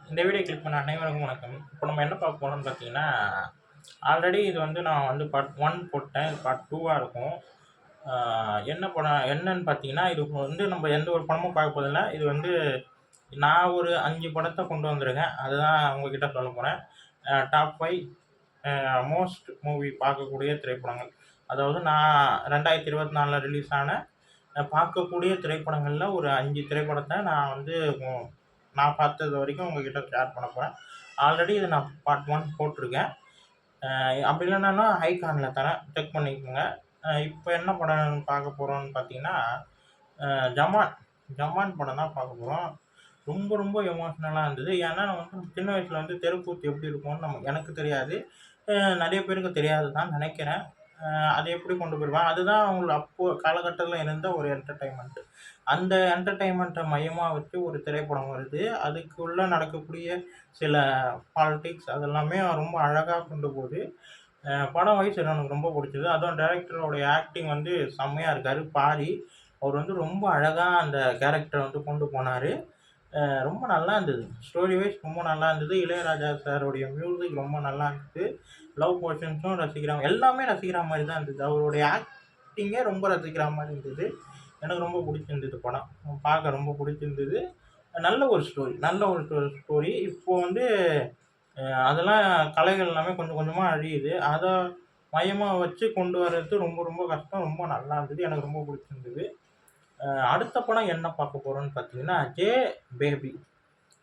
இந்த video click பண்ண அனைவருக்கும் வணக்கம். இப்போ நம்ம என்ன பார்க்க போறோம்னு பார்த்தீங்கன்னா, ஆல்ரெடி இது வந்து நான் வந்து பார்ட் 1 போட்டேன். இது பார்ட் 2வா இருக்கும். ஆ என்ன படம் என்னன்னு பார்த்தீங்கன்னா, இது வந்து நம்ம எந்த ஒரு படமும் பார்க்க போறதில்ல. இது வந்து நான் ஒரு 5 படத்த கொண்டு வந்திருக்கேன். அதுதான் உங்ககிட்ட சொல்லப் போறேன். டாப் 5 மோஸ்ட் மூவி பார்க்கக்கூடிய திரைப்படங்கள். அதாவது நான் 2024ல ரிலீஸ் ஆன பார்க்கக்கூடிய திரைப்படங்கள்ல ஒரு 5 திரைப்படத்த நான் வந்து நான் பார்த்தது வரைக்கும் உங்ககிட்ட ஷேர் பண்ண போறேன். ஆல்ரெடி இத நான் பார்ட் 1 போட்டிருக்கேன். அப்படி இல்லன்னாலும் ஐகான்ல தரேன். செக் பண்ணிக்கோங்க. இப்ப என்ன படம் பார்க்க போறோம்னு பார்த்தீங்கன்னா, அ ஜமான். ஜமான் படம் தான் பார்க்க போறோம். ரொம்ப ரொம்ப எமோஷனலா இருந்தது. ஏன்னா, நான் வந்து சின்ன வயசுல வந்து தெருக்கூத்து எப்படி இருக்கும்னு எனக்கு தெரியாது. அ நெறைய பேருக்கு தெரியாது தான் நெனைக்கிறேன். அ அத எப்படி கொண்டு போயிருப்பாங்க. அதுதான் அவங்க அப்போ காலகட்டத்தில இருந்த ஒரு என்டர்டெயின்மென்ட். அந்த என்டர்டெயின்மென்ட்ட மையமா வச்சு ஒரு திரைப்படம் வருது. அதுக்குள்ள நடக்கக்கூடிய சில பாலிடிக்ஸ் அதெல்லாமே ரொம்ப அழகா கொண்டு போகுது. படம் வைஸ் எனக்கு ரொம்ப புடிச்சது. அதுவும் டைரக்டரோடைய ஆக்டிங் வந்து செம்மையா இருக்காரு. பாரி. அவர் வந்து ரொம்ப அழகா அந்த கேரக்டர வந்து கொண்டு போனாரு. ரொம்ப நல்லா இருந்தது. ஸ்டோரி வைஸ் ரொம்ப நல்லா இருந்தது. இளையராஜா சாருடைய மியூசிக் ரொம்ப நல்லா இருந்தது. லவ் போர்ஷன்ஸும் எல்லாமே ரசிக்கிற மாரி தான் இருந்தது. அவருடைய ஆக்டிங்கே ரொம்ப ரசிக்கிற மாரி இருந்தது. எனக்கு ரொம்ப புடிச்சிருந்தது படம். பார்க்க ரொம்ப புடிச்சிருந்தது. நல்ல ஒரு ஸ்டோரி நல்ல ஒரு ஸ்டோரி. இப்போ வந்து அதெல்லாம் கலைகள் எல்லாமே கொஞ்சம் கொஞ்சமா அழியுது. அத மையமா வச்சு கொண்டு வர்றது ரொம்ப ரொம்ப கஷ்டம். ரொம்ப நல்லா இருந்தது. எனக்கு ரொம்ப புடிச்சிருந்தது. அடுத்த படம் என்ன பார்க்க போறோம்னு பார்த்தீங்கன்னா, ஜே பேபி.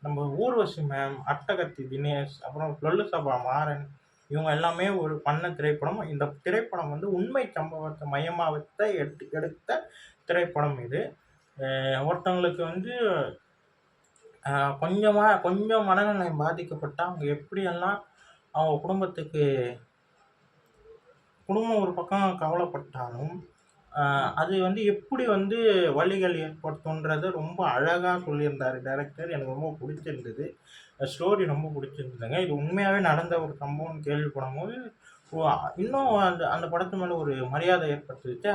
நம்ம ஊர்வசி மேம், அட்டகத்தி தினேஷ், அப்புறம் லொல்லு சபா மாறன் இவங்க எல்லாமே ஒரு பண்ண திரைப்படம். இந்த திரைப்படம் வந்து உண்மை சம்பவத்த மையமா வைத்த எடுத்த திரைப்படம் இது. ஒருத்தவங்களுக்கு வந்து கொஞ்சம் மனநிலை பாதிக்கப்பட்டா, அவங்க எப்படியெல்லாம் அவங்க குடும்பம் ஒரு பக்கம் கவலைப்பட்டாலும், அது வந்து எப்படி வந்து வலிகள் ஏற்படுத்தும்ன்றத ரொம்ப அழகா சொல்லியிருந்தாரு டைரக்டர். எனக்கு ரொம்ப புடிச்சிருந்தது. ஸ்டோரி ரொம்ப புடிச்சிருந்ததுங்க. இது உண்மையாவே நடந்த ஒரு சம்பவம்னு கேள்விப்படும்போது, ஓ இன்னும் அந்த அந்த படத்து மேல ஒரு மரியாதை ஏற்பட்டுச்சு.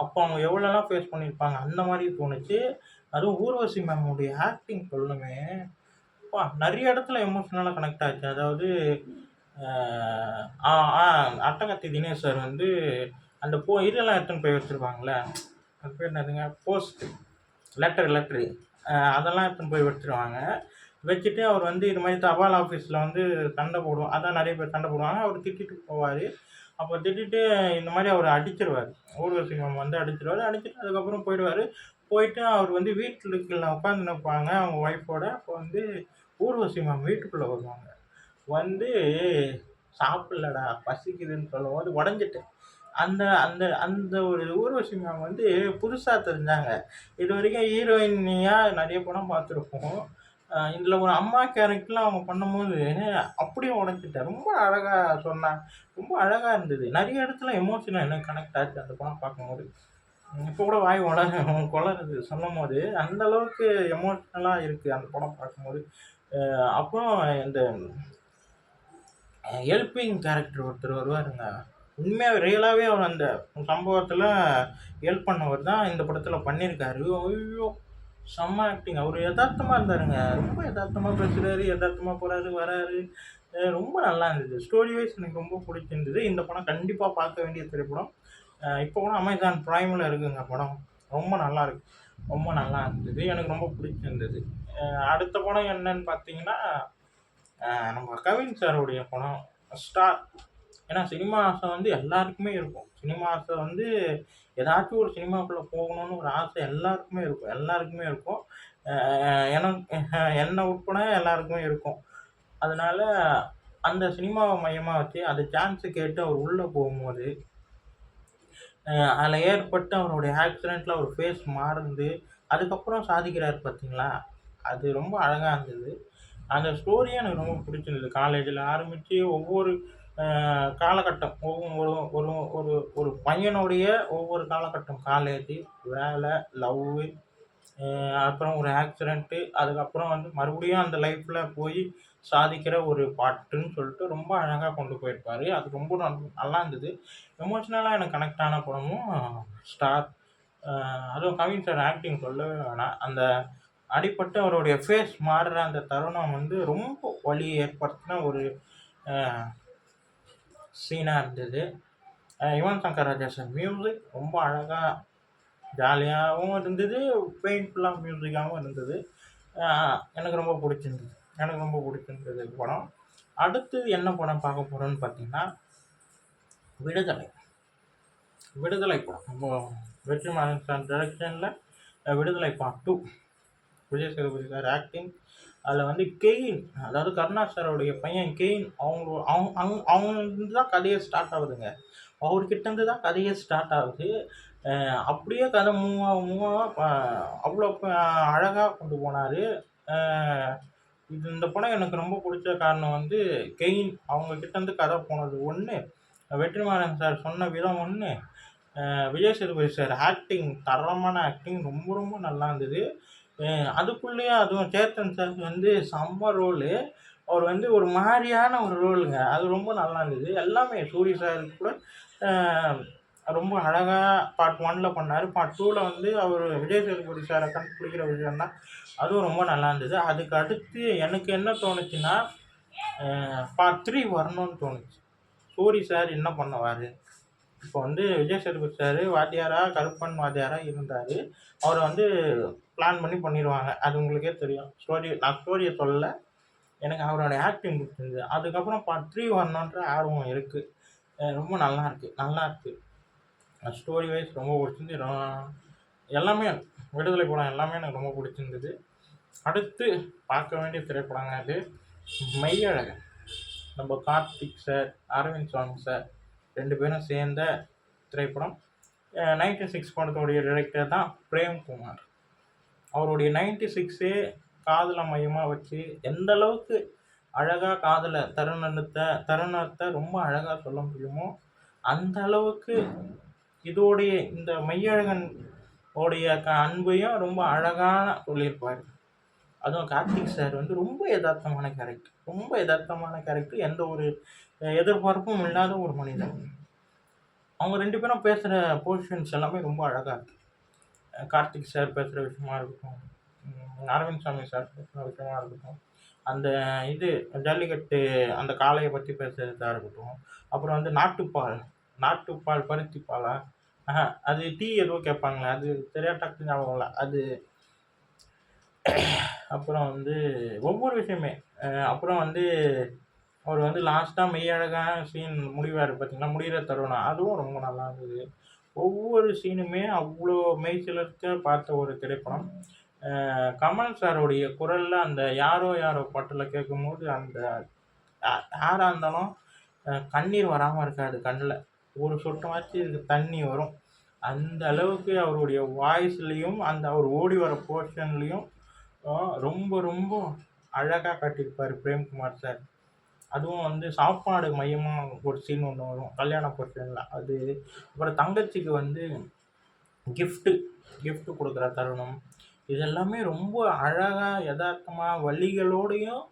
அப்போ அவங்க எவ்வளோலாம் ஃபேஸ் பண்ணியிருப்பாங்க, அந்த மாரி தோணுச்சு. அதுவும் ஊர்வசி மேமுடைய ஆக்டிங் சொல்லுமே, அப்பா! நெறைய இடத்துல எமோஷனலா கனெக்ட் ஆச்சு. அதாவது அ ஆ ஆ அட்டகத்தி தினேஷ் சார் வந்து அந்த இதெல்லாம் எடுத்துன்னு போய் வச்சிருப்பாங்கல்ல, அது பேர் என்னதுங்க? லெட்டரு. அதெல்லாம் எடுத்துன்னு போய் வச்சுருவாங்க. வச்சுட்டு அவர் வந்து இது மாரி தபால் ஆஃபீஸ்ல வந்து சண்ட போடுவோம். அதான் நெறைய பேர் சண்ட போடுவாங்க. அவரு திட்டிட்டு போவாரு. அப்ப திட்டிட்டு இந்த மாரி அவர அடிச்சுருவாரு. ஊர்வசி மேம் வந்து அடிச்சுருவாரு. அடிச்சுட்டு அதுக்கப்புறம் போயிடுவாரு. போயிட்டு அவர் வந்து வீட்டுக்குள்ள உட்காந்துன்னு இருப்பாங்க அவங்க ஒய்ஃபோட. அப்போ வந்து ஊர்வசி மேம் வீட்டுக்குள்ள வருவாங்க. வந்து சாப்பிடலடா, பசிக்குதுன்னு சொல்லும்போது உடைஞ்சுட்டேன். அந்த அந்த அந்த ஒரு ஊர்வசி மேம் வந்து புதுசா தெரிஞ்சாங்க. இதுவரைக்கும் ஹீரோயினியா நெறைய படம் பார்த்துருப்போம். இதில ஒரு அம்மா கேரக்டர்ல அவங்க பண்ணும்போது, அப்படியே உடைஞ்சுட்டேன். ரொம்ப அழகா சொன்னாங்க. ரொம்ப அழகா இருந்தது. நெறைய இடத்துல எமோஷனல் எனக்கு கனெக்ட் ஆச்சு அந்த படம் பார்க்கும்போது. இப்போ கூட வாய் கொளறுது சொல்லும்போது, அந்த அளவுக்கு எமோஷனலா இருக்கு அந்த படம் பார்க்கும்போது. அப்புறம் இந்த ஹெல்பிங் கேரக்டர் ஒருத்தர் வருவாருங்க. உண்மையாவே ரியலாவே அவர் அந்த சம்பவத்தில ஹெல்ப் பண்ணவர் தான் இந்த படத்தில பண்ணியிருக்காரு. ஐயோ! செம்ம ஆக்டிங். அவரு எதார்த்தமா இருந்தாருங்க. ரொம்ப எதார்த்தமா பேசுறாரு, எதார்த்தமா போறாரு, வராரு. ரொம்ப நல்லா இருந்தது. ஸ்டோரி வைஸ் எனக்கு ரொம்ப புடிச்சிருந்தது. இந்த படம் கண்டிப்பா பார்க்க வேண்டிய திரைப்படம். இப்போ கூட அமேசான் பிரைம்ல இருக்குங்க படம். ரொம்ப நல்லாருக்கு. ரொம்ப நல்லா இருந்தது. எனக்கு ரொம்ப புடிச்சிருந்தது. அ அடுத்த படம் என்னன்னு பார்த்தீங்கன்னா நம்ம கவின் சாருடைய படம் ஸ்டார். ஏன்னா சினிமா ஆசை வந்து எல்லாருக்குமே இருக்கும். சினிமா ஆசை வந்து ஏதாச்சும் ஒரு சினிமாக்குள்ள போகணும்னு ஒரு ஆசை எல்லாருக்குமே இருக்கும். எல்லாருக்குமே இருக்கும். அ என்ன உட்பட எல்லாருக்குமே இருக்கும். அதனால அந்த சினிமாவ மையமா வச்சு அது சான்ஸ் கேட்டு அவர் உள்ள போகும்போது, அதில ஏற்பட்டு அவருடைய ஆக்சிடென்ட்ல அவர் ஃபேஸ் மாறுனது, அதுக்கப்புறம் சாதிக்கிறாரு பார்த்தீங்களா? அது ரொம்ப அழகா இருந்தது. அந்த ஸ்டோரியே எனக்கு ரொம்ப பிடிச்சிருந்தது. காலேஜ்ல ஆரம்பிச்சு ஒவ்வொரு அ காலகட்டம் ஒரு ஒரு ஒரு ஒரு பையனுடைய ஒவ்வொரு காலகட்டம் காலேஜு, வேலை, லவ்வு, அப்புறம் ஒரு ஆக்சிடென்ட்டு, அதுக்கப்புறம் வந்து மறுபடியும் அந்த லைஃப்ல போய் சாதிக்கிற ஒரு பாட்டுன்னு சொல்லிட்டு ரொம்ப அழகா கொண்டு போயிருப்பாரு. அது ரொம்ப நல்லா இருந்தது. எமோஷனலா எனக்கு கனெக்ட் ஆன படமும் ஸ்டார். அதுவும் கவின் சார் ஆக்டிங் சொல்லவே வேணாம். அந்த அடிபட்டு அவருடைய ஃபேஸ் மாறுற அந்த தருணம் வந்து ரொம்ப வலி ஏற்படுத்தின ஒரு சீனாக இருந்தது. யுவன் சங்கர் ராஜா சார் மியூசிக் ரொம்ப அழகாக ஜாலியாகவும் இருந்தது, பெயின்ஃபுல்லாக மியூசிக்காகவும் இருந்தது. எனக்கு ரொம்ப பிடிச்சிருந்தது படம். அடுத்து என்ன படம் பார்க்க போகிறோன்னு பார்த்தீங்கன்னா, விடுதலை. விடுதலை படம் ரொம்ப வெற்றிமாறன் சார் டைரக்ஷனில் விடுதலை part 2. Vijay Sethupathi sir acting. அதில் வந்து கெயின், அதாவது கருணா சாரோடைய பையன் கெயின், அவங்க தான் கதையே ஸ்டார்ட் ஆகுதுங்க. அவர்கிட்டேருந்து தான் கதையே ஸ்டார்ட் ஆகுது. அப்படியே கதை மூவாக அவ்வளோ அழகாக கொண்டு போனார். இந்த படம் எனக்கு ரொம்ப பிடிச்ச காரணம் வந்து கெயின் அவங்கக்கிட்டேருந்து கதை போனது ஒன்று, வெற்றிமாறன் சார் சொன்ன விதம் ஒன்று, விஜய் சேதுபதி சார் ஆக்டிங், தரமான ஆக்டிங், ரொம்ப ரொம்ப நல்லா இருந்தது. அதுக்குள்ளேயே அதுவும் சேத்தன் சார் வந்து செம்ம ரோலு. அவர் வந்து ஒரு மாதிரியான ஒரு ரோலுங்க. அது ரொம்ப நல்லா இருந்தது. எல்லாமே சூரி சார் கூட ரொம்ப அழகாக பார்ட் 1ல் பண்ணார். பார்ட் 2ல் வந்து அவர் விஜய் சேதுபதி சாரை கண்டுபிடிக்கிற விஷயம் தான், அதுவும் ரொம்ப நல்லா இருந்தது. அதுக்கு அடுத்து எனக்கு என்ன தோணுச்சுன்னா, பார்ட் 3 வரணும்னு தோணுச்சு. சூரி சார் என்ன பண்ணுவார்? இப்போ வந்து விஜய் சேதுபதி சார் கருப்பன் வாத்தியாராக இருந்தார். அவரை வந்து பிளான் பண்ணிடுவாங்க. அது உங்களுக்கே தெரியும். நான் ஸ்டோரியை சொல்லலை, எனக்கு அவரோட ஆக்டிங் பிடிச்சிருந்தது. அதுக்கப்புறம் பார்ட் 3 வரணுன்ற ஆர்வம் இருக்குது. ரொம்ப நல்லாயிருக்கு. ஸ்டோரி வைஸ் ரொம்ப பிடிச்சிருந்து. எல்லாமே விடுதலை படம் எல்லாமே எனக்கு ரொம்ப பிடிச்சிருந்தது. அடுத்து பார்க்க வேண்டிய திரைப்படங்க அது மெய்யழகன். நம்ம கார்த்திக் சார், அரவிந்த் சாமி சார் 2 பேரும் சேர்ந்த திரைப்படம். 96 படத்தோடைய டைரக்டர் தான் பிரேம்குமார். அவருடைய 96 காதலை மையமாக வச்சு எந்த அளவுக்கு அழகாக காதலை தருணத்தை ரொம்ப அழகாக சொல்ல முடியுமோ அந்த அளவுக்கு இந்த மெய்யழகன் உடைய அன்பையும் ரொம்ப அழகான சொல்லியிருப்பார். அதுவும் கார்த்திக் சார் வந்து ரொம்ப யதார்த்தமான கேரக்டர், எந்த ஒரு எதிர்பார்ப்பும் இல்லாத ஒரு மனிதன். அவங்க 2 பேரும் பேசுகிற பொசிஷன்ஸ் எல்லாமே ரொம்ப அழகாக இருக்குது. கார்த்திக் சார் பேசுகிற விஷயமா இருக்கட்டும், அரவிந்த் சாமி சார் பேசுகிற விஷயமா இருக்கட்டும், அந்த ஜல்லிக்கட்டு அந்த காளையை பற்றி பேசுகிறதா இருக்கட்டும், அப்புறம் வந்து நாட்டுப்பால் பருத்திப்பாலா, அது டீ எதுவும் கேட்பாங்களே, அது சரியாக டக்கு ஞாபகம் இல்லை அது. அப்புறம் வந்து ஒவ்வொரு விஷயமே, அப்புறம் வந்து அவர் வந்து லாஸ்ட்டாக மெய்யழகான சீன் முடிவார் பார்த்தீங்கன்னா, முடிகிற தருணம், அதுவும் ரொம்ப நல்லா இருந்தது. ஒவ்வொரு சீனுமே அவ்வளோ மெய்சிலிர்க்க பார்த்த ஒரு திரைப்படம். கமல் சாருடைய குரலில் அந்த யாரோ பாட்டில் கேட்கும்போது அந்த யாராக இருந்தாலும் கண்ணீர் வராமல் இருக்காது கண்ணில், ஒரு சொட்டமாச்சு தண்ணி வரும். அந்த அளவுக்கு அவருடைய வாய்ஸ்லேயும் அவர் ஓடி வர போர்ஷன்லேயும் ரொம்ப ரொம்ப அழகாக காட்டியிருப்பார் பிரேம்குமார் சார். அதுவும் வந்து சாப்பாடு மையமாக ஒரு சீன் ஒன்று வரும் கல்யாண போர்ஷனில், அது. அப்புறம் தங்கச்சிக்கு வந்து கிஃப்ட்டு கொடுக்குற தருணம், இதெல்லாமே ரொம்ப அழகாக யதார்த்தமாக வலிகளோடையும்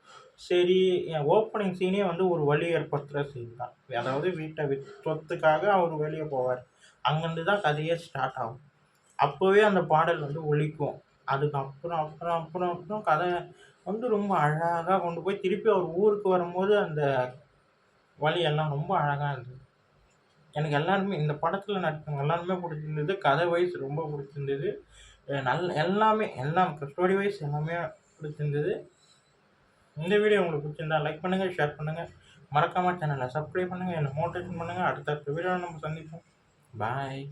சரி. ஓப்பனிங் சீனே வந்து ஒரு வலி ஏற்படுத்துகிற சீன் தான். அதாவது வீட்டை சொத்துக்காக அவர் வெளியே போவார், அங்கேருந்து தான் கதையே ஸ்டார்ட் ஆகும். அப்போவே அந்த பாடல் வந்து ஒலிக்கும். அதுக்கப்புறம் கதை வந்து ரொம்ப அழகாக கொண்டு போய் திருப்பி அவர் ஊருக்கு வரும்போது அந்த வழியெல்லாம் ரொம்ப அழகாக இருந்தது. எனக்கு எல்லாருமே இந்த படத்தில் நடித்தவங்க எல்லாருமே பிடிச்சிருந்தது. கதை வைஸ் ரொம்ப பிடிச்சிருந்தது. எல்லாம் ஸ்டோரி வைஸ் எல்லாமே பிடிச்சிருந்தது. இந்த வீடியோ உங்களுக்கு பிடிச்சிருந்தா லைக் பண்ணுங்கள், ஷேர் பண்ணுங்கள், மறக்காமல் சேனலை சப்ஸ்கிரைப் பண்ணுங்கள், என்னை மோட்டிவேஷன் பண்ணுங்கள். அடுத்த வீடியோவில் நம்ம சந்திப்போம். பாய்.